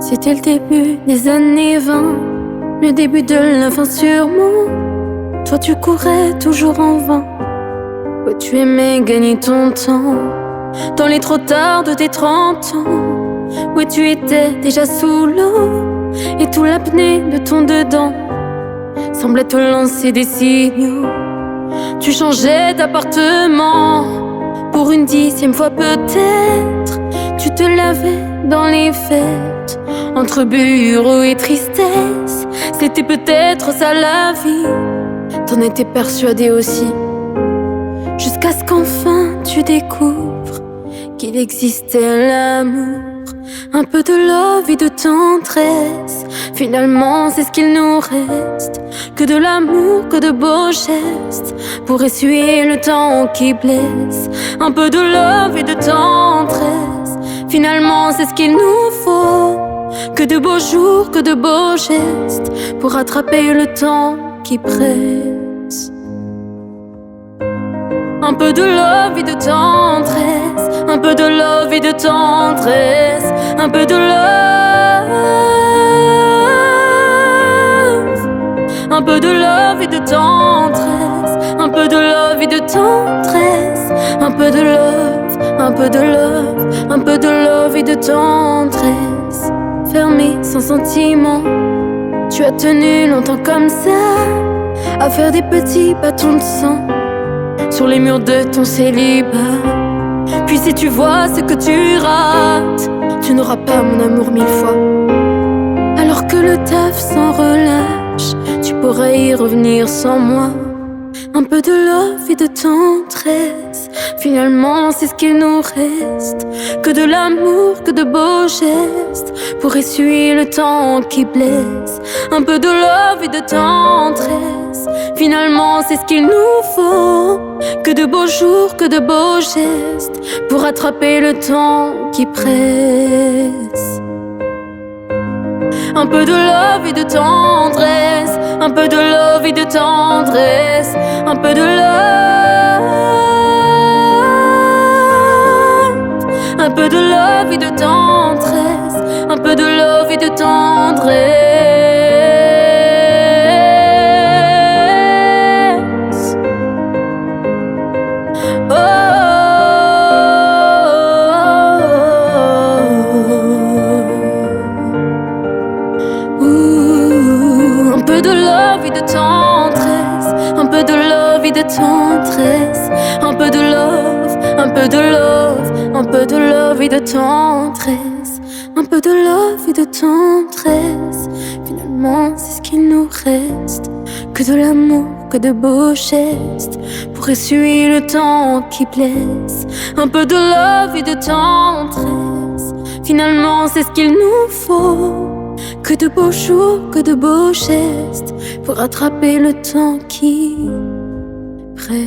C'était le début des années 20, le début de la fin sûrement. Toi tu courais toujours en vain, ouais tu aimais gagner ton temps. Dans les trop tard de tes 30 ans, ouais tu étais déjà sous l'eau, et tout l'apnée de ton dedans semblait te lancer des signaux. Tu changeais d'appartement pour une 10e fois peut-être. Tu te lavais dans les fêtes, entre bureau et tristesse. C'était peut-être ça la vie, t'en étais persuadé aussi. Jusqu'à ce qu'enfin tu découvres qu'il existait l'amour, un peu de love et de tendresse. Finalement c'est ce qu'il nous reste, que de l'amour, que de beaux gestes pour essuyer le temps qui blesse. Un peu de love et de tendresse, finalement c'est ce qu'il nous faut, que de beaux jours, que de beaux gestes pour rattraper le temps qui presse. Un peu de love et de tendresse, un peu de love et de tendresse, un peu de love, un peu de love et de tendresse, un peu de love et de tendresse, un peu de love, un peu de love, un peu de love et de tendresse. Fermé sans sentiment, tu as tenu longtemps comme ça, à faire des petits bâtons de sang sur les murs de ton célibat. Puis si tu vois ce que tu rates, tu n'auras pas mon amour 1000 fois. Alors que le taf s'en relâche, tu pourrais y revenir sans moi. Un peu de love et de tendresse, finalement c'est ce qu'il nous reste, que de l'amour, que de beaux gestes pour essuyer le temps qui blesse. Un peu de love et de tendresse, finalement c'est ce qu'il nous faut, que de beaux jours, que de beaux gestes pour rattraper le temps qui presse. Un peu de love et de tendresse, un peu de love et de tendresse, un peu de love, un peu de love et de tendresse, un peu de love et de tendresse. Un peu de love et de tendresse, un peu de love et de tendresse, un peu de love, un peu de love, un peu de love et de tendresse, un peu de love et de tendresse. Finalement c'est ce qu'il nous reste, que de l'amour, que de beaux gestes pour essuyer le temps qui blesse. Un peu de love et de tendresse, finalement c'est ce qu'il nous faut, que de beaux jours, que de beaux gestes pour rattraper le temps qui presse.